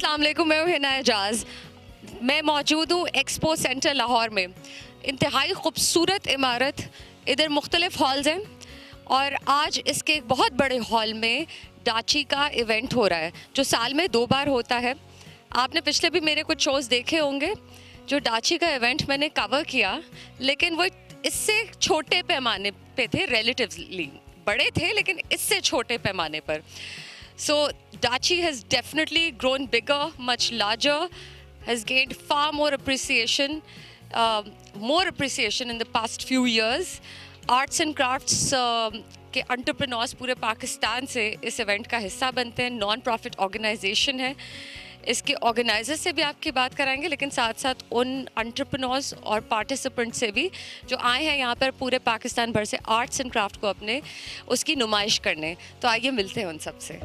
अस्सलाम वालेकुम, मैं हूं हिना एजाज। मैं मौजूद हूँ एक्सपो सेंटर लाहौर में। इंतहाई खूबसूरत इमारत, इधर मुख्तलिफ हॉल्स हैं और आज इसके एक बहुत बड़े हॉल में डाची का इवेंट हो रहा है जो साल में 2 बार होता है। आपने पिछले भी मेरे कुछ शोज़ देखे होंगे जो डाची का इवेंट मैंने कवर किया, लेकिन वो इससे छोटे पैमाने पे थे, रिलेटिवली बड़े थे लेकिन इससे छोटे पैमाने पर। So Dachi has definitely grown bigger, much larger, has gained far more appreciation in the past few years. Arts and crafts के entrepreneurs पूरे पाकिस्तान से इस इवेंट का हिस्सा बनते हैं। नॉन प्रॉफिट ऑर्गेनाइजेशन है। इसके ऑर्गेनाइजर से भी आपकी बात कराएंगे, लेकिन साथ साथ उन एंटरप्रेन्योर्स और पार्टिसिपेंट से भी जो आए हैं यहाँ पर पूरे पाकिस्तान भर से आर्ट्स एंड क्राफ्ट को अपने उसकी नुमाइश करने। तो आइए मिलते हैं उन सब से।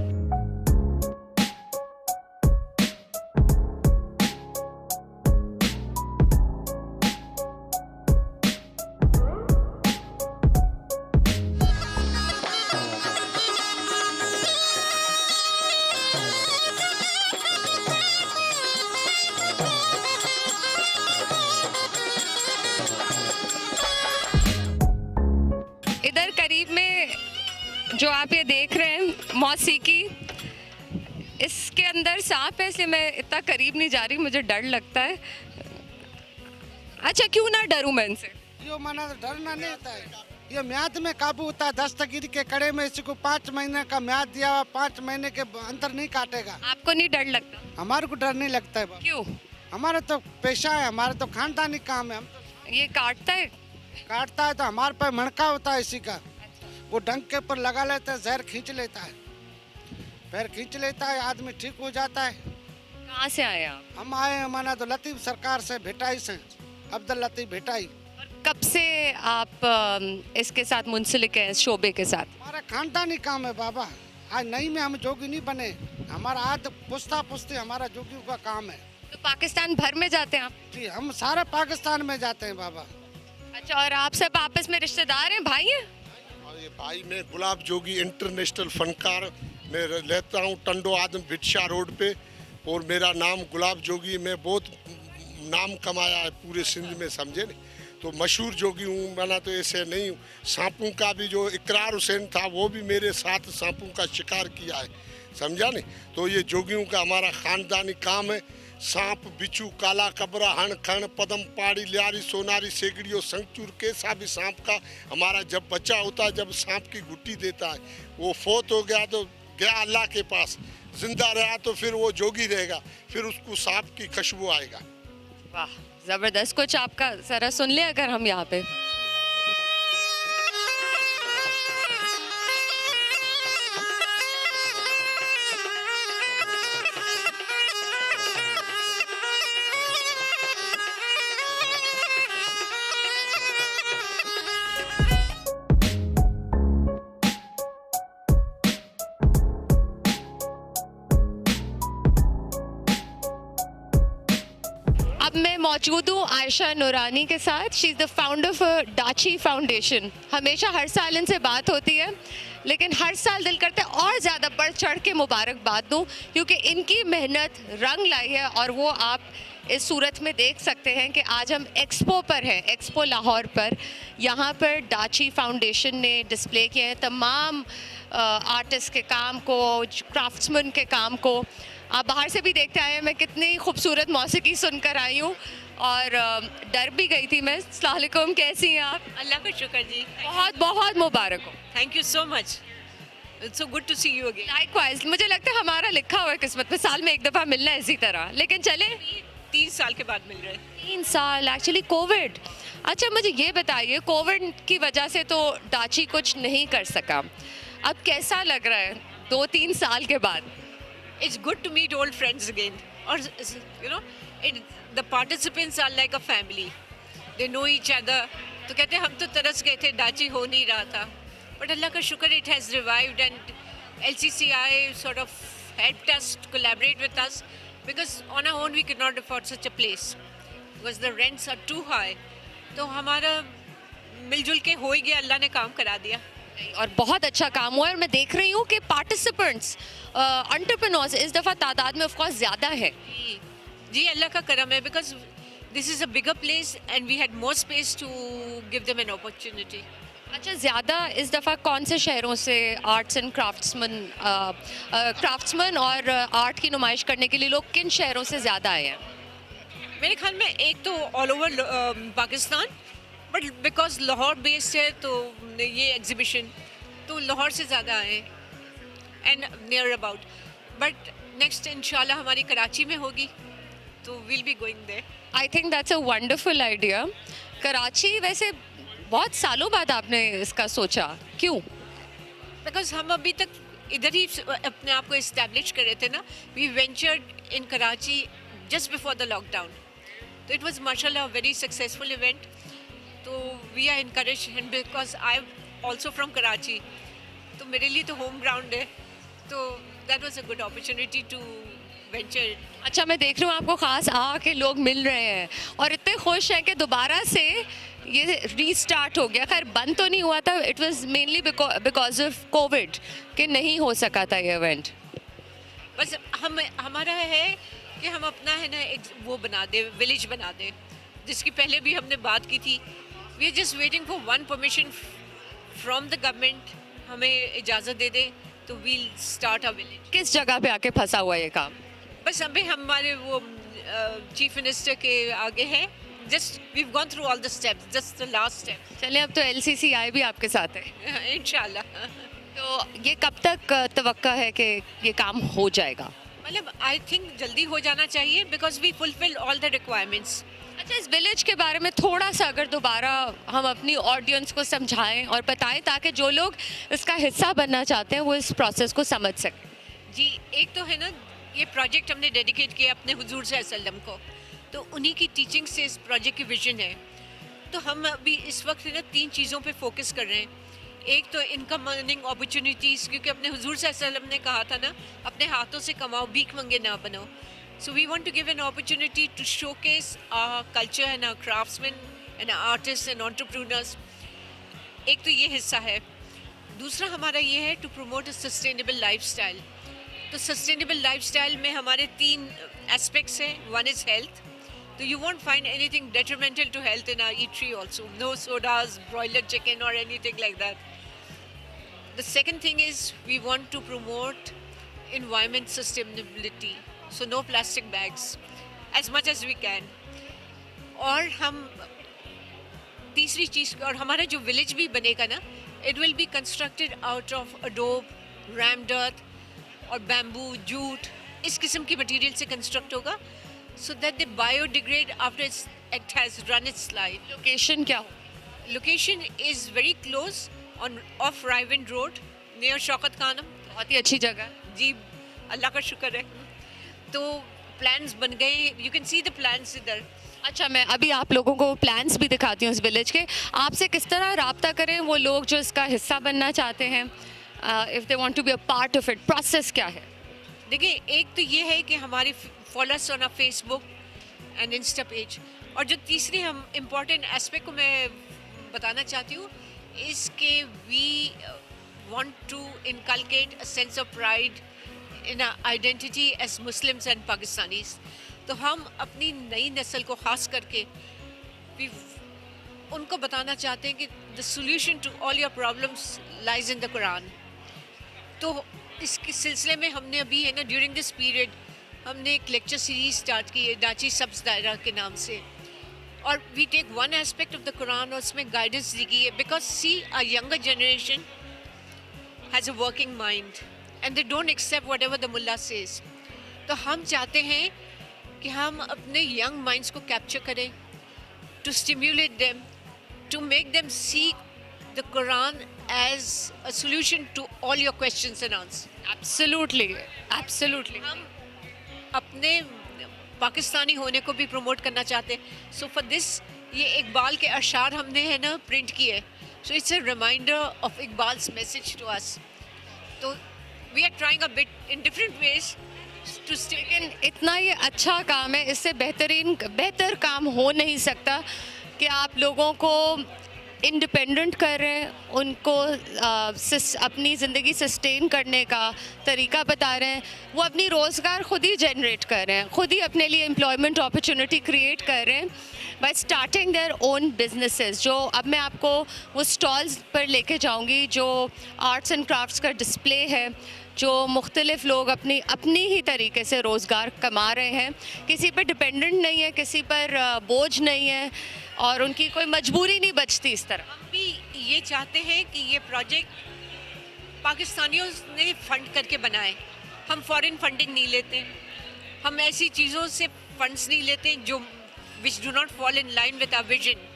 इधर करीब में जो आप ये देख रहे हैं मौसीकी, इसके अंदर सांप है, इसलिए मैं इतना करीब नहीं जा रही, मुझे डर लगता है। अच्छा, क्यों ना डरूं मैं इनसे? यो माना डरना नहीं होता है, ये म्याद में काबू होता है। दस्तगीरी के कड़े में इसी को 5 महीने का म्याद दिया हुआ, 5 महीने के अंदर नहीं काटेगा। आपको नहीं डर लगता? हमारे को डर नहीं लगता है। क्यों? हमारा तो पेशा है, हमारा तो खानदानी काम है। हम तो ये काटता है? काटता है तो हमारे पर मणका होता है इसी का, वो डंक के ऊपर लगा लेता है, जहर खींच लेता है, पैर खींच लेता है, आदमी ठीक हो जाता है। कहाँ से आए आप? हम आए हैं माना तो लतीफ़ सरकार से, भिटाई से, अब्दुल लतीफ़ भिटाई। कब से आप इसके साथ मुंसलिक हैं, इस शोबे के साथ? हमारा खानदानी काम है बाबा। आज नहीं में हम जोगी नहीं बने, हमारा आज पुश्ता पुश्ती हमारा जोगियों का काम है। तो पाकिस्तान भर में जाते हैं आप? जी, हम सारे पाकिस्तान में जाते हैं बाबा। अच्छा, और आप सब आपस में रिश्तेदार हैं, भाई हैं? ये भाई, मैं गुलाब जोगी इंटरनेशनल फनकार मैं रहता हूँ टंडो आदम बिटशा रोड पे, और मेरा नाम गुलाब जोगी। मैं बहुत नाम कमाया है पूरे सिंध में, समझे नहीं, तो मशहूर जोगी हूँ। मैंने तो ऐसे नहीं हूँ। सांपों का भी जो इकरार हुसैन था वो भी मेरे साथ सांपों का शिकार किया है, समझा नहीं। तो ये जोगियों का हमारा ख़ानदानी काम है। सांप, बिच्छू, काला कबरा, हण, खण, पदम, पाड़ी, लियारी, सोनारी, सेगड़ियों, संगचूर, कैसा भी सांप का हमारा जब बच्चा होता है, जब सांप की गुट्टी देता है, वो फोत हो गया तो गया अल्लाह के पास, जिंदा रहा तो फिर वो जोगी रहेगा, फिर उसको सांप की खुशबू आएगा। वाह, जबरदस्त। कुछ आपका जरा सुन ले अगर हम यहाँ पे। अब मैं मौजूद हूँ आयशा नूरानी के साथ। She is the founder for Daachi foundation. हमेशा हर साल इनसे बात होती है, लेकिन हर साल दिल करता है और ज़्यादा बढ़ चढ़ के मुबारकबाद दूँ, क्योंकि इनकी मेहनत रंग लाई है। और वो आप इस सूरत में देख सकते हैं कि आज हम एक्सपो पर हैं, एक्सपो लाहौर पर। यहाँ पर डाची फाउंडेशन ने डिस्प्ले किए हैं तमाम आर्टिस्ट के काम को, क्राफ्ट्समैन के काम को। आप बाहर से भी देखते आए हैं। मैं कितनी खूबसूरत मौसीकी सुनकर आई हूँ और डर भी गई थी मैं। अस्सलाम वालेकुम, कैसी हैं आप? अल्लाह का शुक्र जी। बहुत बहुत मुबारक हो। Thank you so much, it's so good to see you again. Likewise. मुझे लगता है हमारा लिखा हुआ है किस्मत में साल में एक दफ़ा मिलना है इसी तरह, लेकिन चले 3 साल के बाद मिल रहे हैं। 3 साल एक्चुअली कोविड। अच्छा, मुझे ये बताइए, कोविड की वजह से तो डाची कुछ नहीं कर सका, अब कैसा लग रहा है 2-3 साल के बाद? It's good to meet old friends again. Or you know, the participants are like a family. They know each other. तो कहते हैं हम तो तरस गए थे, डाची हो नहीं रहा था, but अल्लाह का शुक्र it has revived and LCCI sort of helped us to collaborate with us because on our own we could not afford such a place because the rents are too high. तो हमारा मिलजुल के हो ही गया, अल्लाह ने काम करा दिया। और बहुत अच्छा काम हुआ है और मैं देख रही हूँ कि पार्टिसिपेंट्स एंटरप्रेन्योर्स इस दफ़ा तादाद में ऑफ कोर्स ज़्यादा है. जी अल्लाह का करम है because this is a bigger place and we had more space to give them an opportunity. अच्छा, ज़्यादा इस दफ़ा कौन से शहरों से आर्ट्स एंड क्राफ्ट्समैन और आर्ट की नुमाइश करने के लिए लोग किन शहरों से ज़्यादा आए हैं? मेरे ख्याल में एक तो all over Pakistan, but because Lahore based है तो ये एग्जीबिशन तो लाहौर से ज़्यादा आए and near about. But next इंशाल्लाह हमारी कराची में होगी तो will be going there. I think that's a wonderful idea. Karachi वैसे बहुत सालों बाद आपने इसका सोचा, क्यों? बिकॉज हम अभी तक इधर ही अपने आप को इस्टेब्लिश कर रहे थे ना. We ventured in Karachi just before the lockdown, तो इट वाज माशाल्लाह वेरी सक्सेसफुल इवेंट. तो we are encourage and because I am also from Karachi तो मेरे लिए तो होम ग्राउंड है, तो that was a good opportunity to venture. अच्छा, मैं देख रही हूँ आपको ख़ास आके लोग मिल रहे हैं और इतने खुश हैं कि दोबारा से ये रीस्टार्ट हो गया. खैर बंद तो नहीं हुआ था, it was mainly because of Covid कि नहीं हो सका था ये इवेंट. बस हमारा है कि हम अपना है ना एक वो बना दे, विलेज बना दे, जिसकी पहले भी हमने बात की थी. We are just waiting for one permission from the government. हमें इजाज़त दे दे तो वील स्टार्ट अ विलेज. किस जगह पे आके फंसा हुआ ये काम? बस अभी हमारे वो चीफ मिनिस्टर के आगे है. Just we gone through all the steps, just the last step. चलिए, अब तो LCCI भी आपके साथ है. इंशाल्लाह. तो ये कब तक तवक्का है कि ये काम हो जाएगा? मतलब आई थिंक जल्दी हो जाना चाहिए because we fulfil all the requirements. अच्छा, इस विलेज के बारे में थोड़ा सा अगर दोबारा हम अपनी ऑडियंस को समझाएं और बताएं ताकि जो लोग इसका हिस्सा बनना चाहते हैं वो इस प्रोसेस को समझ सकें. जी, एक तो है ना ये प्रोजेक्ट हमने डेडिकेट किया अपने हुजूर सल्लम को, तो उन्हीं की टीचिंग से इस प्रोजेक्ट की विजन है. तो हम अभी इस वक्त है ना 3 चीज़ों पे फोकस कर रहे हैं. एक तो इनकम अर्निंग अपॉर्चुनिटीज़, क्योंकि अपने हुजूर सल्लम ने कहा था ना अपने हाथों से कमाओ, भीख मंगे ना बनो. So we want to give an opportunity to showcase our culture and our craftsmen and our artists and entrepreneurs. एक तो ये हिस्सा है. दूसरा हमारा ये है to promote a sustainable lifestyle. तो sustainable lifestyle में हमारे 3 aspects हैं. One is health. So you won't find anything detrimental to health in our eatery also. No sodas, broiler chicken or anything like that. The second thing is we want to promote environment sustainability. So no plastic bags as much as we can. और हम तीसरी चीज़, और हमारा जो village भी बनेगा ना, it will be constructed out of adobe, rammed earth और bamboo, jute, इस किस्म की मटेरियल से कंस्ट्रक्ट होगा so that they biodegrade after it has run its life. Location क्या हो? Location is very close on off Raiwind Road near Shaukat Khanam. बहुत ही अच्छी जगह. जी अल्लाह का शुक्र है. तो प्लान्स बन गए, you can see the plans इधर. अच्छा, मैं अभी आप लोगों को प्लान्स भी दिखाती हूँ इस विलेज के. आपसे किस तरह राब्ता करें वो लोग जो इसका हिस्सा बनना चाहते हैं, if they want to be a part of it? Process क्या है? देखिए, एक तो ये है कि हमारे followers on Facebook and Insta page, और जो तीसरी हम इम्पॉर्टेंट एस्पेक्ट को मैं बताना चाहती हूँ इसके we want to inculcate a sense of pride in identity as Muslims and Pakistanis. तो हम अपनी नई नस्ल को ख़ास करके उनको बताना चाहते हैं कि the solution to all your problems lies in the Quran. तो इसके सिलसिले में हमने अभी है ना ड्यूरिंग दिस पीरियड हमने एक लेक्चर सीरीज स्टार्ट की है डाची सब्स दायरा के नाम से, और we take one aspect of the Quran और उसमें गाइडेंस दी गई है. Because see a younger generation has a working mind and they don't accept whatever the mullah says. तो हम चाहते हैं कि हम अपने young minds को capture करें, to stimulate them, to make them see the Quran as a solution to all your questions and answers. Absolutely, absolutely. हम अपने पाकिस्तानी होने को भी promote करना चाहते हैं. So for this ये इकबाल के अशार हमने है ना print किए. So it's a reminder of Iqbal's message to us. तो we are trying a bit in different ways to stay. लेकिन इतना ये अच्छा काम है, इससे बेहतर काम हो नहीं सकता कि आप लोगों को इंडिपेंडेंट कर रहे हैं, उनको अपनी ज़िंदगी सस्टेन करने का तरीका बता रहे हैं। वो अपनी रोज़गार खुद ही जनरेट कर रहे हैं, खुद ही अपने लिए एम्प्लॉयमेंट अपॉर्चुनिटी क्रिएट कर रहे हैं bye starting their own businesses. जो अब मैं आपको वो स्टॉल्स पर लेके जाऊंगी जो आर्ट्स एंड क्राफ्ट्स का डिस्प्ले है, जो मुख्तलिफ़ लोग अपनी ही तरीके से रोज़गार कमा रहे हैं, किसी पर डिपेंडेंट नहीं है, किसी पर बोझ नहीं है और उनकी कोई मजबूरी नहीं बचती इस तरह। हम भी ये चाहते हैं कि ये प्रोजेक्ट पाकिस्तानियों ने फंड करके बनाए। हम फॉरेन फंडिंग नहीं लेते, हम ऐसी चीज़ों से फंड्स नहीं लेते जो which do not fall in line with our vision.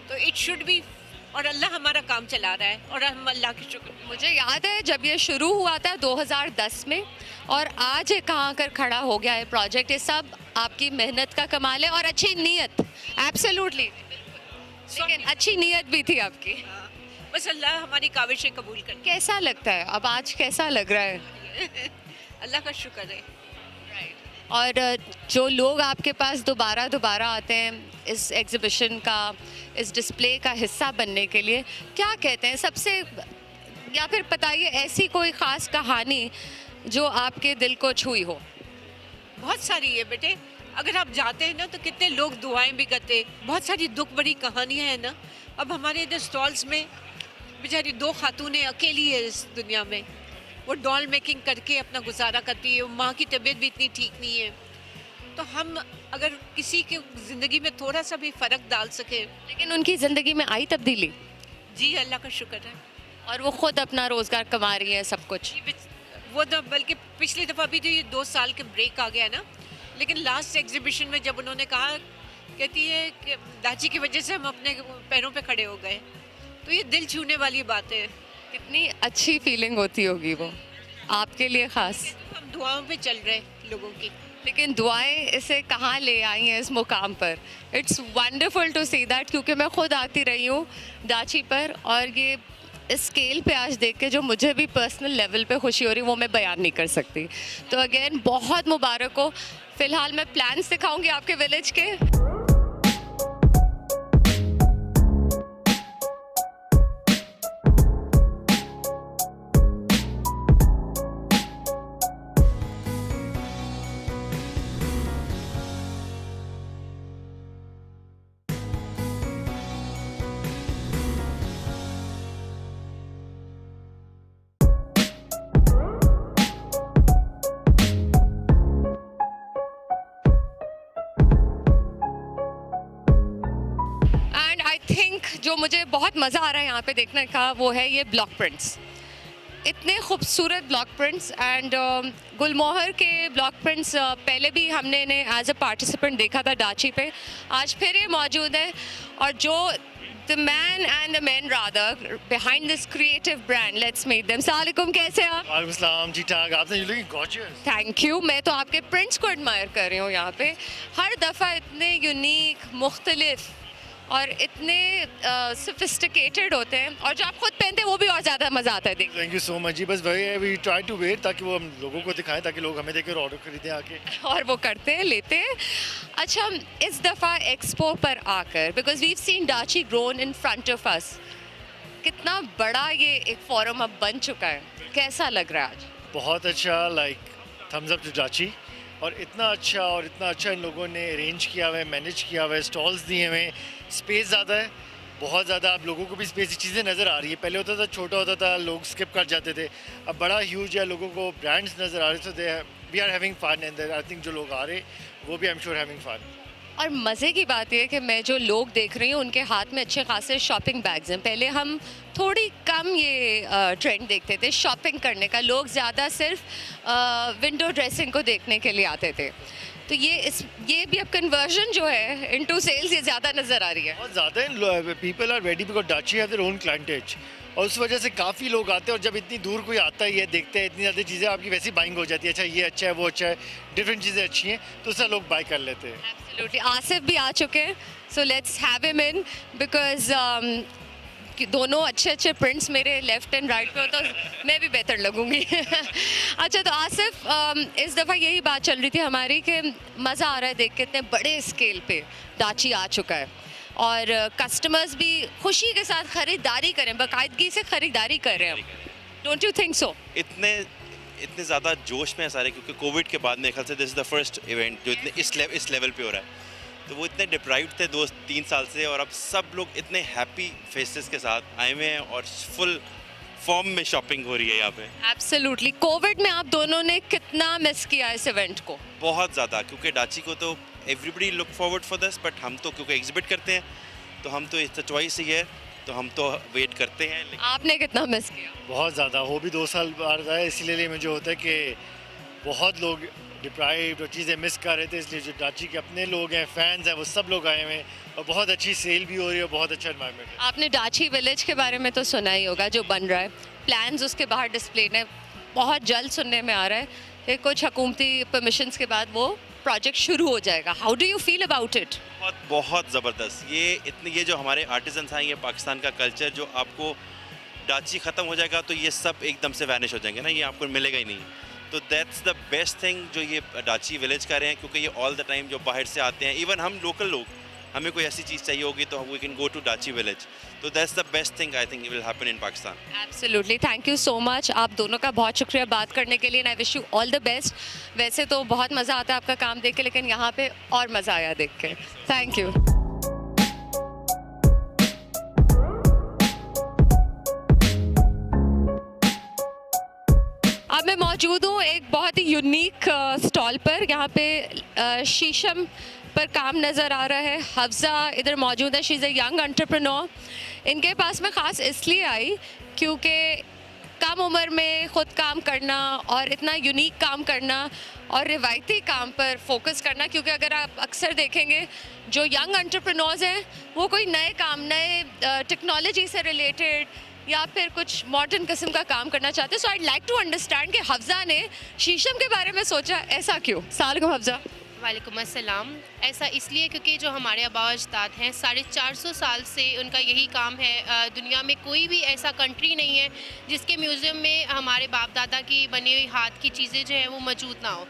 तो इट शुड बी, और अल्लाह हमारा काम चला रहा है और हम अल्लाह के शुक्र। मुझे याद है जब ये शुरू हुआ था 2010 में और आज ये कहाँ कर खड़ा हो गया है प्रोजेक्ट। ये सब आपकी मेहनत का कमाल है और अच्छी नीयत, एब्सोल्युटली, लेकिन अच्छी नीयत भी थी आपकी। बस अल्लाह हमारी काविशें कबूल कर। कैसा लगता है अब, आज कैसा लग रहा है? अल्लाह का शुक्र है। और जो लोग आपके पास दोबारा आते हैं इस एग्ज़िबिशन का, इस डिस्प्ले का हिस्सा बनने के लिए, क्या कहते हैं सबसे, या फिर बताइए ऐसी कोई ख़ास कहानी जो आपके दिल को छुई हो? बहुत सारी है बेटे, अगर आप जाते हैं ना तो कितने लोग दुआएं भी करते हैं। बहुत सारी दुख भरी कहानियां हैं ना। अब हमारे इधर स्टॉल्स में बेचारी 2 खातूनें अकेली है इस दुनिया में, वो डॉल मेकिंग करके अपना गुजारा करती है। माँ की तबीयत भी इतनी ठीक नहीं है, तो हम अगर किसी की ज़िंदगी में थोड़ा सा भी फ़र्क डाल सके। लेकिन उनकी ज़िंदगी में आई तब्दीली? जी अल्लाह का शुक्र है। और वो खुद अपना रोज़गार कमा रही है, सब कुछ। वो तो बल्कि पिछली दफ़ा भी तो ये 2 साल के ब्रेक आ गया ना, लेकिन लास्ट एग्जीबिशन में जब उन्होंने कहा, कहती है कि दाची की वजह से हम अपने पैरों पे खड़े हो गए, तो ये दिल छूने वाली बात है। कितनी अच्छी फीलिंग होती होगी वो आपके लिए ख़ास। हम दुआओं पे चल रहे लोगों की। लेकिन दुआएं इसे कहाँ ले आई हैं इस मुकाम पर। It's wonderful to see that, क्योंकि मैं खुद आती रही हूँ दाची पर और ये इस स्केल पे आज देख के जो मुझे भी पर्सनल लेवल पे खुशी हो रही है वो मैं बयान नहीं कर सकती। तो अगेन बहुत मुबारक हो। फ़िलहाल मैं प्लान्स दिखाऊंगी आपके विलेज के। जो मुझे बहुत मज़ा आ रहा है यहाँ पे देखने का वो है ये ब्लॉक प्रिंट्स। इतने खूबसूरत ब्लॉक प्रिंट्स एंड गुलमोहर के ब्लॉक प्रिंट्स पहले भी हमने इन्हें एज अ पार्टिसिपेंट देखा था डाची पे, आज फिर ये मौजूद है। और जो the man and the men rather behind this creative brand, let's meet them. Assalamualaikum, कैसे हैं आप? वालेकुम सलाम, ठीक ठाक। आपने you looking gorgeous. Thank you. मैं तो आपके प्रिंट्स को एडमायर कर रही हूँ यहाँ पे। हर दफ़ा इतने यूनिक, मुख्तलिफ और इतने सोफिस्टिकेटेड होते हैं, और जो आप खुद पहनते हैं वो भी और ज़्यादा मज़ा आता है देख। थैंक यू सो मच जी। बस वही है, वी ट्राई टू वेट ताकि वो हम लोगों को दिखाएं, ताकि लोग हमें देखें और ऑर्डर खरीदें आके। और वो करते हैं, लेते हैं। अच्छा, इस दफ़ा एक्सपो पर आकर, because we seen Daachi grown in front of us, कितना बड़ा ये एक फोरम अब बन चुका है, कैसा लग रहा है आज? बहुत अच्छा, लाइक थम्स अप टू डाची। और इतना अच्छा इन लोगों ने अरेंज किया हुआ है, मैनेज किया हुआ है, स्टॉल्स दिए हुए हैं, स्पेस ज़्यादा है, बहुत ज़्यादा। आप लोगों को भी स्पेस की चीज़ें नज़र आ रही है। पहले होता था छोटा होता था, लोग स्किप कर जाते थे, अब बड़ा ह्यूज है, लोगों को ब्रांड्स नज़र आ रहे। So they we are having fun and I think जो लोग आ रहे वो भी I am sure having fun. और मज़े की बात यह है कि मैं जो लोग देख रही हूँ उनके हाथ में अच्छे खासे शॉपिंग बैग्स हैं। पहले हम थोड़ी कम ये ट्रेंड देखते थे शॉपिंग करने का, लोग ज़्यादा सिर्फ विंडो ड्रेसिंग को देखने के लिए आते थे। तो ये भी अब कन्वर्जन जो है इनटू सेल्स ये ज़्यादा नज़र आ रही है। बहुत ज़्यादा people are ready because Daachi have their own clientele, और उस वजह से काफ़ी लोग आते हैं। और जब इतनी दूर कोई आता है, ये देखते हैं, इतनी ज़्यादा चीज़ें आपकी वैसी बाइंग हो जाती है। अच्छा ये अच्छा है, वो अच्छा है, डिफरेंट चीज़ें अच्छी हैं, तो उससे लोग बाय कर लेते हैं। एब्सोल्युटली। आसिफ भी आ चुके हैं, so let's have him in, because दोनों अच्छे प्रिंट्स मेरे लेफ्ट एंड राइट पे हो तो मैं भी बेहतर लगूंगी। अच्छा, तो आसिफ, इस दफ़ा यही बात चल रही थी हमारी कि मज़ा आ रहा है देख के इतने बड़े स्केल पे डाची आ चुका है, और कस्टमर्स भी खुशी के साथ ख़रीदारी करें, बाकायदगी से ख़रीदारी कर रहे हैं. Don't you think so? इतने इतने ज़्यादा जोश में है सारे, क्योंकि कोविड के बाद मेरे ख्याल से this is the first event जो इतने इस लेवल पे हो रहा है. तो वो इतने डिप्राइव्ड थे 2-3 साल से, और अब सब लोग इतने हैप्पी फेसेस के साथ आए हुए हैं और फुल फॉर्म में शॉपिंग हो रही है यहाँ पे. एब्सोल्युटली. कोविड में आप दोनों ने कितना मिस किया इस इवेंट को? बहुत ज़्यादा, क्योंकि डाची को तो everybody look forward for this, but हम तो क्योंकि एग्जिबिट करते हैं तो हम तो इट्स चॉइस ही है, तो हम तो वेट करते हैं. लेकिन आपने कितना मिस किया? बहुत ज़्यादा. वो भी 2 साल बाद है, इसीलिए मुझे होता है कि बहुत लोग डिप्राइव्ड और चीज़ें मिस कर रहे थे, इसलिए जो डाची के अपने लोग हैं, फैंस हैं, वो सब लोग आए हुए हैं और बहुत अच्छी सेल भी हो रही है और बहुत अच्छा एनवायरनमेंट है. आपने डाची विलेज के बारे में तो सुना ही होगा, जो बन रहा है. प्लान्स उसके बाहर डिस्प्लेड है. बहुत जल्द सुनने में आ रहा है कि कुछ हुकूमती परमिशंस के बाद वो प्रोजेक्ट शुरू हो जाएगा. How do you feel about it? बहुत बहुत ज़बरदस्त. ये जो हमारे आर्टिजन्स हैं, ये पाकिस्तान का कल्चर, जो आपको डाची ख़त्म हो जाएगा तो ये सब एकदम से वैनिश हो जाएंगे ना, ये आपको मिलेगा ही नहीं. तो दैट्स द बेस्ट थिंग जो ये डाची विलेज कर रहे हैं, क्योंकि ये ऑल द टाइम जो बाहर से आते हैं, इवन हम लोकल लोग, हमें कोई ऐसी चीज़ चाहिए होगी तो we can go to Daachi village. तो that's the best thing I think will happen in Pakistan. Absolutely. Thank you so much. आप दोनों का बहुत शुक्रिया बात करने के लिए, and I wish you all the best. वैसे तो बहुत मज़ा आता है आपका काम देख के, लेकिन यहाँ पे और मज़ा आया देख के. Thank you. अब मैं मौजूद हूँ एक बहुत ही यूनिक स्टॉल पर. यहाँ पे शीशम पर काम नज़र आ रहा है. हफ्ज़ा इधर मौजूद है. She is a young entrepreneur. इनके पास मैं ख़ास इसलिए आई क्योंकि कम उम्र में ख़ुद काम करना और इतना यूनिक काम करना और रिवायती काम पर फोकस करना, क्योंकि अगर आप अक्सर देखेंगे जो यंग एंटरप्रेन्योर्स हैं वो कोई नए काम, नए टेक्नोलॉजी से रिलेटेड या फिर कुछ मॉडर्न किस्म का काम करना चाहते हैं. सो आई लाइक टू अंडरस्टैंड कि हफ्ज़ा ने शीशम के बारे में सोचा, ऐसा क्यों? सलाम हफ्ज़ा. वालेकुम अस्सलाम. ऐसा इसलिए क्योंकि जो हमारे आबा अजदाद हैं 450 साल से उनका यही काम है. दुनिया में कोई भी ऐसा कंट्री नहीं है जिसके म्यूज़ियम में हमारे बाप दादा की बनी हुई हाथ की चीज़ें जो हैं वो मौजूद ना हो.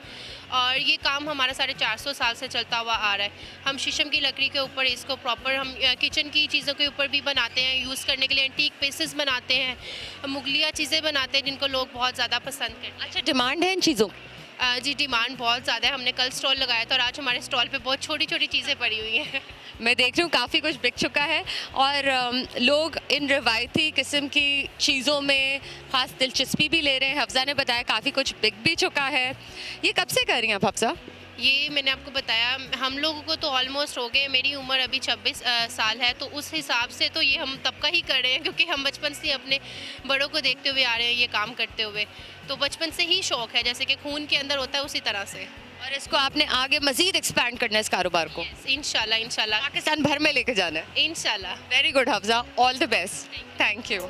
और ये काम हमारा 450 साल से चलता हुआ आ रहा है. हम शीशम की लकड़ी के ऊपर इसको प्रॉपर हम किचन की चीज़ों के ऊपर भी बनाते हैं, यूज़ करने के लिए एंटीक पीसेस बनाते हैं, मुगलिया चीज़ें बनाते हैं जिनको लोग बहुत ज़्यादा पसंद करते हैं. अच्छा, डिमांड है इन चीज़ों? जी डिमांड बहुत ज़्यादा है. हमने कल स्टॉल लगाया था और आज हमारे स्टॉल पे बहुत छोटी छोटी चीज़ें पड़ी हुई हैं. मैं देख रही हूँ काफ़ी कुछ बिक चुका है और लोग इन रिवायती किस्म की चीज़ों में ख़ास दिलचस्पी भी ले रहे हैं. हफ्ज़ा ने बताया काफ़ी कुछ बिक भी चुका है. ये कब से कर रही हैं आप हफ्ज़ा? ये मैंने आपको बताया, हम लोगों को तो ऑलमोस्ट हो गए. मेरी उम्र अभी 26 साल है, तो उस हिसाब से तो ये हम तब का ही कर रहे हैं क्योंकि हम बचपन से अपने बड़ों को देखते हुए आ रहे हैं ये काम करते हुए. तो बचपन से ही शौक़ है, जैसे कि खून के अंदर होता है उसी तरह से. और इसको आपने आगे मज़ीद एक्सपैंड करना है इस कारोबार को? इंशाल्लाह इंशाल्लाह पाकिस्तान भर में लेके जाना है इंशाल्लाह. Very good Hafza, all the best. Thank you.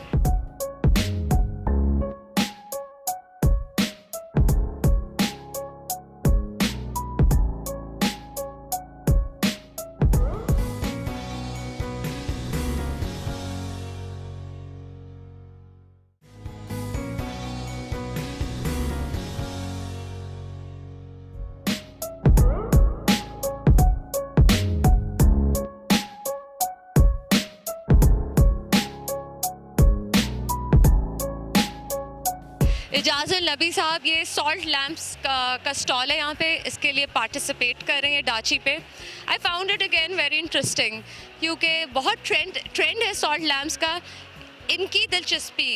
Ijazul Nabi साहब, ये सॉल्ट लैम्प्स का स्टॉल है यहाँ पे, इसके लिए पार्टिसिपेट कर रहे हैं डाची पे. I found it again very interesting क्योंकि बहुत ट्रेंड है सॉल्ट लैम्प्स का. इनकी दिलचस्पी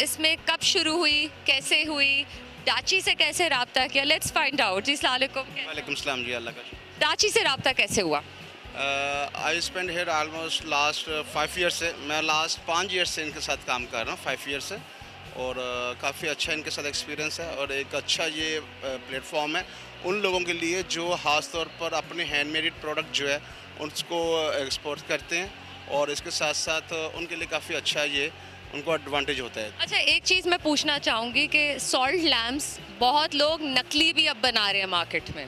इसमें कब शुरू हुई, कैसे हुई, डाची से कैसे रब्ता किया? Let's find out. जी अस्सलाम वालेकुम. वालेकुम सलाम जी. अल्लाह का. डाची से रब्ता कैसे हुआ? I spend here almost last 5 year से. मैं लास्ट 5 ईयर से इनके साथ काम कर रहा हूँ, 5 ईयर से. और काफ़ी अच्छा इनके साथ एक्सपीरियंस है और एक अच्छा ये प्लेटफॉर्म है उन लोगों के लिए जो ख़ास तौर पर अपने हैंडमेड प्रोडक्ट जो है उसको एक्सपोर्ट करते हैं. और इसके साथ साथ उनके लिए काफ़ी अच्छा ये उनको एडवांटेज होता है. अच्छा, एक चीज़ मैं पूछना चाहूँगी कि सॉल्ट लैम्प्स बहुत लोग नकली भी अब बना रहे हैं मार्केट में.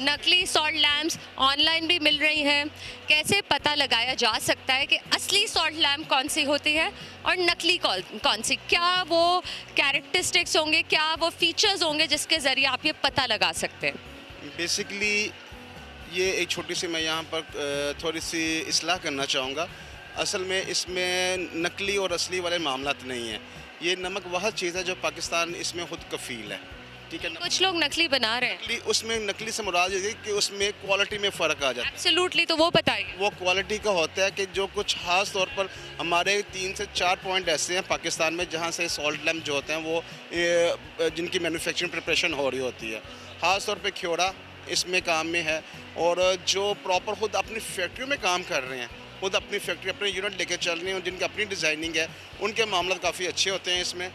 नकली सॉल्ट लैम्प्स ऑनलाइन भी मिल रही हैं. कैसे पता लगाया जा सकता है कि असली सॉल्ट लैम्प कौन सी होती है और नकली कौन सी? क्या वो कैरेक्टरिस्टिक्स होंगे, क्या वो फीचर्स होंगे जिसके ज़रिए आप ये पता लगा सकते हैं? बेसिकली ये एक छोटी सी मैं यहाँ पर थोड़ी सी इस्लाह करना चाहूँगा। असल में इसमें नकली और असली वाले मामलात नहीं हैं। ये नमक वह चीज़ है जो पाकिस्तान इसमें खुद कफ़ील है, ठीक है। कुछ लोग नकली बना रहे हैं। नकली, उसमें नकली से मुराद ये है कि उसमें क्वालिटी में फ़र्क आ जाता है। एब्सोल्युटली, तो वो बताइए। वो क्वालिटी का होता है कि जो कुछ ख़ास तौर पर हमारे 3 से 4 पॉइंट ऐसे हैं पाकिस्तान में जहाँ से सॉल्ट लैम्प जो होते हैं वो जिनकी मैन्युफैक्चरिंग प्रिपरेशन हो रही होती है। ख़ास तौर पे ख्योड़ा इसमें काम में है, और जो प्रॉपर खुद अपनी फैक्ट्रियों में काम कर रहे हैं, खुद अपनी फैक्ट्री अपने यूनिट लेके चल रहे हैं, जिनकी अपनी डिज़ाइनिंग है, उनके मामला काफ़ी अच्छे होते हैं इसमें,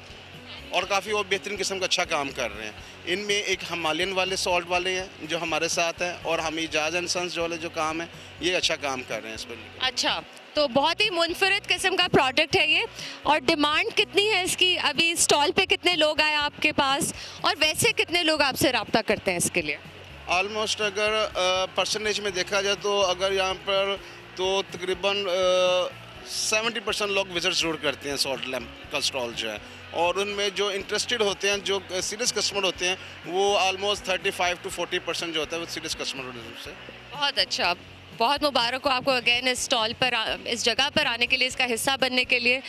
और काफ़ी वो बेहतरीन किस्म का अच्छा काम कर रहे हैं। इनमें एक हिमालयन वाले सॉल्ट वाले हैं जो हमारे साथ हैं, और हम इजाज़ एंड सन्स जो काम है ये अच्छा काम कर रहे हैं इस पर। अच्छा, तो बहुत ही मुनफरिद किस्म का प्रोडक्ट है ये। और डिमांड कितनी है इसकी? अभी स्टॉल पे कितने लोग आए आपके पास, और वैसे कितने लोग आपसे रब्ता करते हैं इसके लिए? ऑलमोस्ट अगर परसेंटेज में देखा जाए तो अगर यहाँ पर तो तकरीबन 70% लोग विजिट ज़रूर करते हैं सॉल्ट लैम्प का स्टॉल जो है, और उनमें जो इंटरेस्टेड होते हैं, जो सीरियस कस्टमर होते हैं, वो ऑलमोस्ट 35 to 40% जो होता है वो सीरियस कस्टमर होते हैं उससे। बहुत अच्छा, बहुत मुबारक हो आपको अगेन इस स्टॉल पर इस जगह पर आने के लिए, इसका हिस्सा बनने के लिए।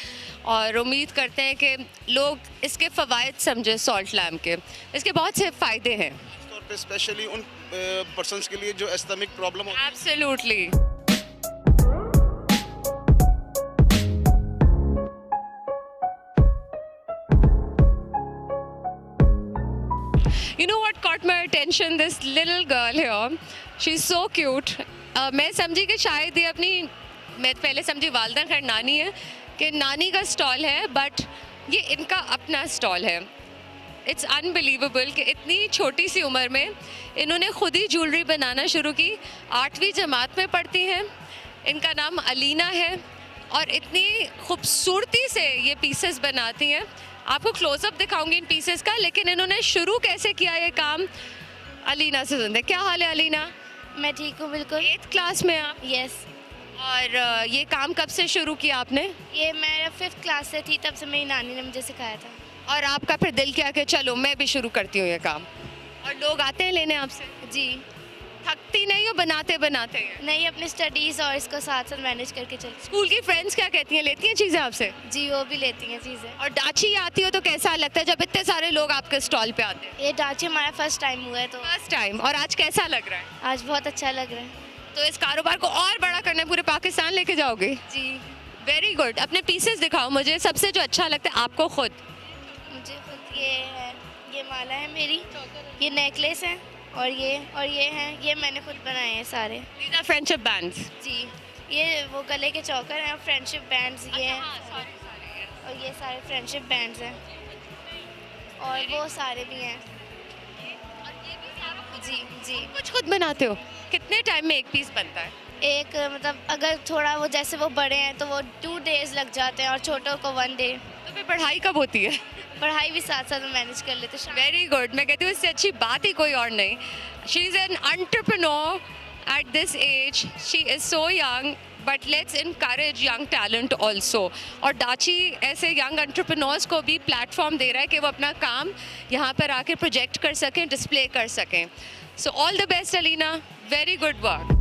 और उम्मीद करते हैं कि लोग इसके फ़वाइद समझें सॉल्ट लैम्प के। इसके बहुत से फ़ायदे हैं तौर पे स्पेशली उन पर्सन्स के लिए जो एस्थेटिक प्रॉब्लम हो। Absolutely. You know what caught my attention? This little girl here. She's so cute. मैं समझी कि शायद ये अपनी, मैं पहले समझी वालदा खैर नानी है, कि नानी का स्टॉल है, बट ये इनका अपना स्टॉल है। इट्स अनबिलीवेबल कि इतनी छोटी सी उम्र में इन्होंने खुद ही ज्वेलरी बनाना शुरू की। 8वीं जमात में पढ़ती हैं। इनका नाम अलीना है, और इतनी खूबसूरती से ये पीसेस बनाती हैं। आपको क्लोजअप दिखाऊंगी इन पीसेस का, लेकिन इन्होंने शुरू कैसे किया ये काम, अलीना से सुनते हैं। क्या हाल है अलीना? मैं ठीक हूँ बिल्कुल। 8th क्लास में आप? यस। और ये काम कब से शुरू किया आपने? ये मैं 5th क्लास से थी, तब से मेरी नानी ने मुझे सिखाया था। और आपका फिर दिल किया कि चलो मैं भी शुरू करती हूँ ये काम? और लोग आते हैं लेने आपसे? जी। थकती नहीं हो बनाते बनाते? नहीं, अपनी स्टडीज़ और इसको साथ साथ मैनेज करके चलती। स्कूल की फ्रेंड्स क्या कहती हैं, लेती हैं चीज़ें आपसे? जी, वो भी लेती हैं चीज़ें। और डाची आती हो तो कैसा लगता है जब इतने सारे लोग आपके स्टॉल पे आते हैं? ये डाची हमारा फर्स्ट टाइम हुआ है, तो फर्स्ट टाइम। और आज कैसा लग रहा है? आज बहुत अच्छा लग रहा है। तो इस कारोबार को और बड़ा करने पूरे पाकिस्तान लेके जाओगे? जी। Very good. अपने पीसेस दिखाओ मुझे, सबसे जो अच्छा लगता है आपको खुद। मुझे खुद ये है, ये माला है मेरी, ये नेकलेस है, और ये हैं, ये मैंने खुद बनाए हैं सारे। These are friendship bands. जी, ये वो गले के चौकर हैं, फ्रेंडशिप बैंड्स ये हैं, और ये सारे फ्रेंडशिप बैंड्स हैं, और वो सारे भी हैं। जी जी। कुछ खुद बनाते हो? कितने टाइम में एक पीस बनता है? एक मतलब अगर थोड़ा वो जैसे वो बड़े हैं तो वो 2 days लग जाते हैं, और छोटों को 1 day। तो फिर पढ़ाई कब होती है? पढ़ाई भी साथ साथ मैनेज कर लेते हैं। Very good. मैं कहती हूँ इससे अच्छी बात ही कोई और नहीं। She is an entrepreneur at this age. She is so young, but let's encourage young talent also. और डाची ऐसे यंग एंटरप्रेन्योर्स को भी प्लेटफॉर्म दे रहा है कि वो अपना काम यहाँ पर आके प्रोजेक्ट कर सकें, डिस्प्ले कर सकें। So all the best Alina, very good work.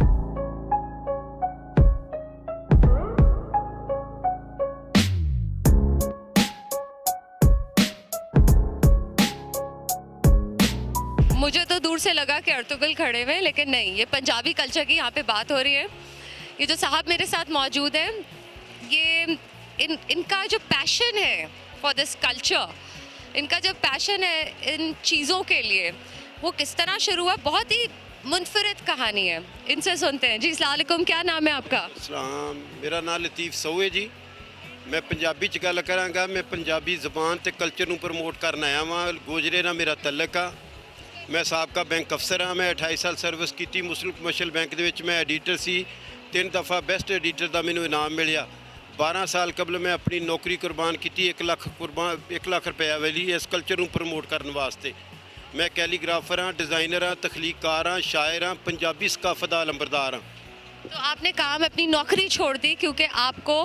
मुझे तो दूर से लगा कि अर्तुगल खड़े हुए हैं, लेकिन नहीं, ये पंजाबी कल्चर की यहाँ पे बात हो रही है। ये जो साहब मेरे साथ मौजूद हैं, ये इनका जो पैशन है फॉर दिस कल्चर, इनका जो पैशन है इन चीज़ों के लिए, वो किस तरह शुरू हुआ, बहुत ही मुनफरिद कहानी है। इनसे सुनते हैं। जी अस्सलाम वालेकुम, क्या नाम है आपका? सलाम, मेरा नाम लतीफ़ सऊ है जी। मैं पंजाबी च गल करांगा। मैं पंजाबी ज़बान ते कल्चर नूं प्रमोट करन आया वां। गोजरे नाल मेरा तल्लक आ। मैं साबका बैंक अफसर हाँ। मैं 28 साल सर्विस की मुस्लिम कमर्शियल बैंक दे विच मैं एडिटर सी। 3 दफ़ा बेस्ट एडिटर का मैनू इनाम मिलिया। 12 साल कबल मैं अपनी नौकरी कुर्बान की 1 लाख रुपया वाली इस कल्चर नूं प्रमोट करने वास्ते। मैं कैलीग्राफर हाँ, डिज़ाइनर हाँ, तखलीकार हाँ, शायर हाँ, पंजाबी सकाफत का लंबरदार हाँ। तो आपने काम अपनी नौकरी छोड़ दी क्योंकि आपको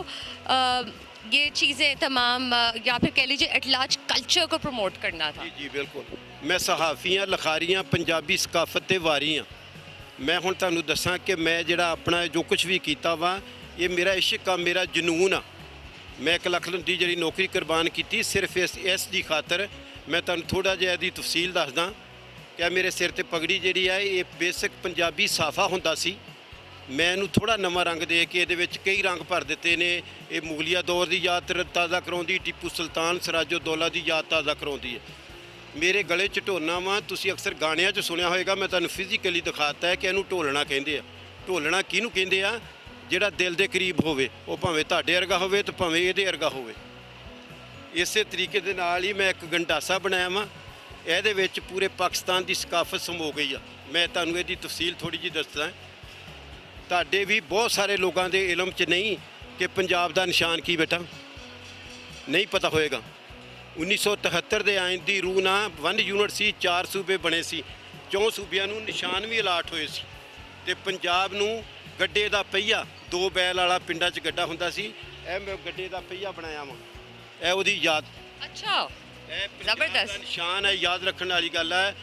ये चीज़ें तमाम या फिर कह लीजिए एट लार्ज कल्चर को प्रमोट करना था? जी जी बिल्कुल। मैं सहाफ़ी हाँ, लखारी हाँ, पंजाबी सकाफत ते वारी हाँ। ਮੈਂ ਹੁਣ ਤੁਹਾਨੂੰ ਦੱਸਾਂ ਕਿ ਮੈਂ ਜਿਹੜਾ ਆਪਣਾ ਜੋ ਕੁਝ ਵੀ ਕੀਤਾ ਵਾ ਇਹ ਮੇਰਾ ਇਸ਼ਕ ਆ, ਮੇਰਾ ਜਨੂਨ ਆ। ਮੈਂ 1 ਲੱਖ ਦੀ ਜਿਹੜੀ ਨੌਕਰੀ ਕੁਰਬਾਨ ਕੀਤੀ ਸਿਰਫ ਇਸ ਦੀ ਖਾਤਰ। ਮੈਂ ਤੁਹਾਨੂੰ ਥੋੜ੍ਹਾ ਜਿਹਾ ਇਹਦੀ ਤਫਸੀਲ ਦੱਸਦਾ ਕਿ ਮੇਰੇ ਸਿਰ ਤੇ ਪਗੜੀ ਜਿਹੜੀ ਹੈ ਇਹ ਬੇਸਿਕ ਪੰਜਾਬੀ ਸਾਫਾ ਹੁੰਦਾ ਸੀ। ਮੈਂ ਇਹਨੂੰ ਥੋੜ੍ਹਾ ਨਵਾਂ ਰੰਗ ਦੇ ਕੇ ਇਹਦੇ ਵਿੱਚ ਕਈ ਰੰਗ ਭਰ ਦਿੱਤੇ ਨੇ। ਇਹ ਮੁਗਲਿਆ ਦੌਰ ਦੀ ਯਾਦ ਤਾਜ਼ਾ ਕਰਾਉਂਦੀ, ਟੀਪੂ ਸੁਲਤਾਨ ਸਿਰਾਜਉੱਦੌਲਾ ਦੀ ਯਾਦ ਤਾਜ਼ਾ ਕਰਾਉਂਦੀ ਹੈ। ਮੇਰੇ ਗਲੇ 'ਚ ਢੋਲਣਾ ਵਾ, ਤੁਸੀਂ ਅਕਸਰ ਗਾਣਿਆਂ 'ਚ ਸੁਣਿਆ ਹੋਏਗਾ, ਮੈਂ ਤੁਹਾਨੂੰ ਫਿਜ਼ੀਕਲੀ ਦਿਖਾਤਾ ਹੈ ਕਿ ਇਹਨੂੰ ਢੋਲਣਾ ਕਹਿੰਦੇ ਆ। ਢੋਲਣਾ ਕਿਹਨੂੰ ਕਹਿੰਦੇ ਆ? ਜਿਹੜਾ ਦਿਲ ਦੇ ਕਰੀਬ ਹੋਵੇ, ਉਹ ਭਾਵੇਂ ਤੁਹਾਡੇ ਵਰਗਾ ਹੋਵੇ ਤੇ ਭਾਵੇਂ ਇਹਦੇ ਵਰਗਾ ਹੋਵੇ। ਇਸੇ ਤਰੀਕੇ ਦੇ ਨਾਲ ਹੀ ਮੈਂ ਇੱਕ ਗੰਡਾਸਾ ਬਣਾਇਆ ਵਾ, ਇਹਦੇ ਵਿੱਚ ਪੂਰੇ ਪਾਕਿਸਤਾਨ ਦੀ ਸਕਾਫਤ ਸਮੋ ਗਈ ਆ। ਮੈਂ ਤੁਹਾਨੂੰ ਇਹਦੀ ਤਫਸੀਲ ਥੋੜੀ ਜਿਹੀ ਦੱਸਦਾ। ਤੁਹਾਡੇ ਵੀ ਬਹੁਤ ਸਾਰੇ ਲੋਕਾਂ ਦੇ ਇਲਮ 'ਚ ਨਹੀਂ ਕਿ ਪੰਜਾਬ ਦਾ ਨਿਸ਼ਾਨ ਕੀ ਬੇਟਾ ਨਹੀਂ ਪਤਾ ਹੋਏਗਾ। 1973 ਦੇ ਆਇਨ ਦੀ ਰੂਹ ਨਾਲ 1 ਯੂਨਿਟ ਸੀ, 4 ਸੂਬੇ ਬਣੇ ਸੀ, 4 ਸੂਬਿਆਂ ਨੂੰ ਨਿਸ਼ਾਨ ਵੀ ਅਲਾਟ ਹੋਏ ਸੀ ਤੇ ਪੰਜਾਬ ਨੂੰ ਗੱਡੇ ਦਾ ਪਹੀਆ 2 ਬੈਲ ਵਾਲਾ ਪਿੰਡਾਂ 'ਚ ਗੱਡਾ ਹੁੰਦਾ ਸੀ। ਇਹ ਮੈਂ ਗੱਡੇ ਦਾ ਪਹੀਆ ਬਣਾਇਆ ਵਾਂ, ਇਹ ਉਹਦੀ ਯਾਦ। अच्छा, ਇਹ ਜ਼ਬਰਦਸਤ। ਦਾ ਨਿਸ਼ਾਨ ਹੈ, ਯਾਦ ਰੱਖਣ ਵਾਲੀ ਗੱਲ ਹੈ।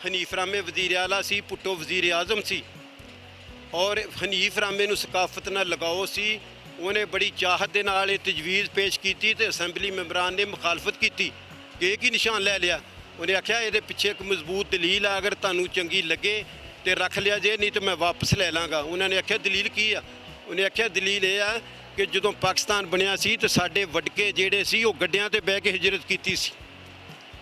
ਹਨੀਫ ਰਾਮੇ ਵਜ਼ੀਰ ਆਲਾ ਸੀ, ਭੁੱਟੋ ਵਜ਼ੀਰ ਆਜ਼ਮ ਸੀ ਔਰ ਹਨੀਫ ਰਾਮੇ ਨੂੰ ਸਕਾਫਤ ਨਾਲ ਲਗਾਓ ਸੀ। ਉਹਨੇ ਬੜੀ ਚਾਹਤ ਦੇ ਨਾਲ ਇਹ ਤਜਵੀਜ਼ ਪੇਸ਼ ਕੀਤੀ ਤੇ ਅਸੈਂਬਲੀ ਮੈਂਬਰਾਂ ਨੇ ਮੁਖਾਲਫਤ ਕੀਤੀ ਕਿ ਇਹ ਕੀ ਨਿਸ਼ਾਨ ਲੈ ਲਿਆ। ਉਹਨੇ ਆਖਿਆ ਇਹਦੇ ਪਿੱਛੇ ਇੱਕ ਮਜ਼ਬੂਤ ਦਲੀਲ ਆ, ਅਗਰ ਤੁਹਾਨੂੰ ਚੰਗੀ ਲੱਗੇ ਤੇ ਰੱਖ ਲਿਆ ਜੇ, ਨਹੀਂ ਤਾਂ ਮੈਂ ਵਾਪਸ ਲੈ ਲਾਂਗਾ। ਉਹਨਾਂ ਨੇ ਆਖਿਆ ਦਲੀਲ ਕੀ ਆ? ਉਹਨੇ ਆਖਿਆ ਦਲੀਲ ਇਹ ਆ ਕਿ ਜਦੋਂ ਪਾਕਿਸਤਾਨ ਬਣਿਆ ਸੀ ਤੇ ਸਾਡੇ ਵਡਕੇ ਜਿਹੜੇ ਸੀ ਉਹ ਗੱਡਿਆਂ ਤੇ ਬਹਿ ਕੇ ਹਿਜਰਤ ਕੀਤੀ ਸੀ।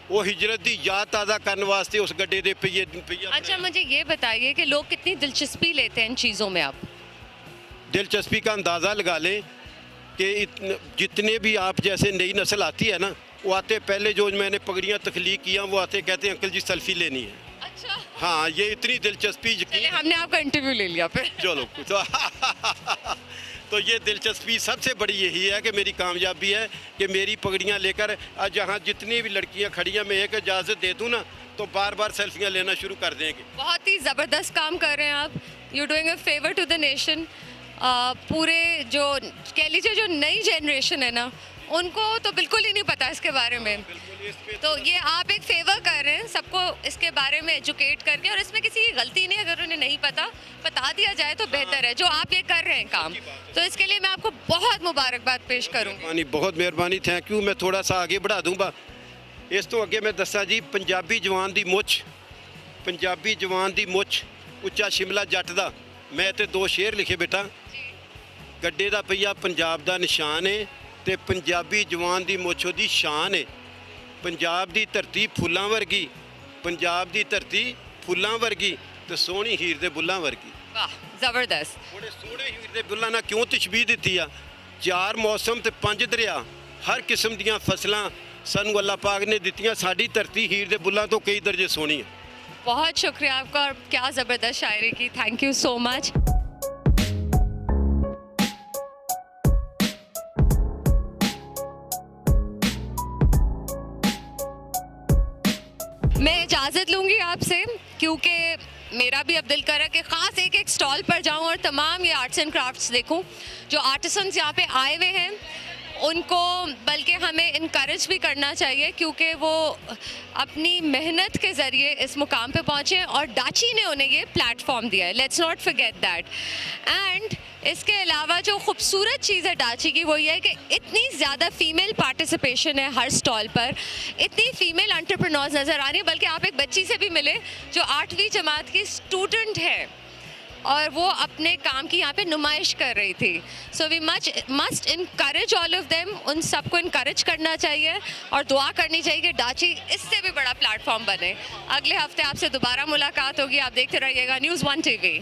वो हिजरत की याद ताज़ा करने वास्ते उस गड्ढे दे पहिए अच्छा, मुझे ये बताइए कि लोग कितनी दिलचस्पी लेते हैं इन चीज़ों में? आप दिलचस्पी का अंदाज़ा लगा लें कि जितने भी आप जैसे नई नस्ल आती है ना, वो आते पहले जो मैंने पगड़ियाँ तख्लीक किया वो आते कहते हैं अंकल जी सेल्फी लेनी है। अच्छा, हाँ, ये इतनी दिलचस्पी चलिए हमने आपका इंटरव्यू ले लिया फिर। चलो तो ये दिलचस्पी सबसे बड़ी यही है कि मेरी कामयाबी है कि मेरी पगड़ियाँ लेकर आज जहाँ जितनी भी लड़कियाँ खड़ी हैं, मैं एक इजाज़त दे दूँ ना तो बार बार सेल्फियाँ लेना शुरू कर देंगे। बहुत ही ज़बरदस्त काम कर रहे हैं आप। You doing a favour to the nation. पूरे जो कह लीजिए जो नई जनरेशन है ना, उनको तो बिल्कुल ही नहीं पता इसके बारे में। तो ये आप एक फेवर कर रहे हैं सबको इसके बारे में एजुकेट करके, और इसमें किसी की गलती नहीं। अगर उन्हें नहीं पता बता दिया जाए तो बेहतर है। जो आप ये कर रहे हैं काम, तो इसके लिए मैं आपको बहुत मुबारकबाद पेश करूँगी। बहुत मेहरबानी, थैंक यू। मैं थोड़ा सा आगे बढ़ा दूँगा। इस तो अगे मैं दसा जी, पंजाबी जवान दी मुछ, पंजाबी जवान दी मुछ, उच्चा शिमला जट दा। मैं तो 2 शेर लिखे बेटा। गड्डे दा पहिया पंजाब दा निशान है ते पंजाबी जवान दी मुछ ओदी शान है। पंजाब दी धरती फुल्लां वर्गी, पंजाब दी धरती फुल्लां वर्गी ते सोहनी हीर दे बुल्लां वर्गी। वाह, ज़बरदस्त। बड़े सोहने हीर दे बुल्लां नाल क्यों तशबीह दित्ती आ? 4 मौसम ते 5 दरिया, हर किस्म दियां फसलां सानू अल्लाह पाक ने दित्तियां। साडी धरती हीर दे बुल्लां तो कई दर्जे सोहनी है। बहुत शुक्रिया आपका, और क्या ज़बरदस्त शायरी की। Thank you so much. मैं इजाज़त लूँगी आपसे, क्योंकि मेरा भी अब दिल कर रहा है कि ख़ास एक स्टॉल पर जाऊँ और तमाम ये आर्ट्स एंड क्राफ्ट्स देखूँ। जो आर्टिसंस यहाँ पे आए हुए हैं उनको बल्कि हमें इनकरेज भी करना चाहिए, क्योंकि वो अपनी मेहनत के ज़रिए इस मुकाम पे पहुँचे और डाची ने उन्हें ये प्लेटफॉर्म दिया है। Let's not forget that. And इसके अलावा जो खूबसूरत चीज़ है डाची की वो ये है कि इतनी ज़्यादा फ़ीमेल पार्टिसिपेशन है हर स्टॉल पर, इतनी फ़ीमेल एंटरप्रेन्योर्स नज़र आ रही है। बल्कि आप एक बच्ची से भी मिले जो 8वीं जमात की स्टूडेंट है और वो अपने काम की यहाँ पे नुमाइश कर रही थी। So we must encourage all of them. उन सबको इनकरेज करना चाहिए और दुआ करनी चाहिए कि डाची इससे भी बड़ा प्लेटफॉर्म बने। अगले हफ्ते आपसे दोबारा मुलाकात होगी। आप देखते रहिएगा News 1 TV।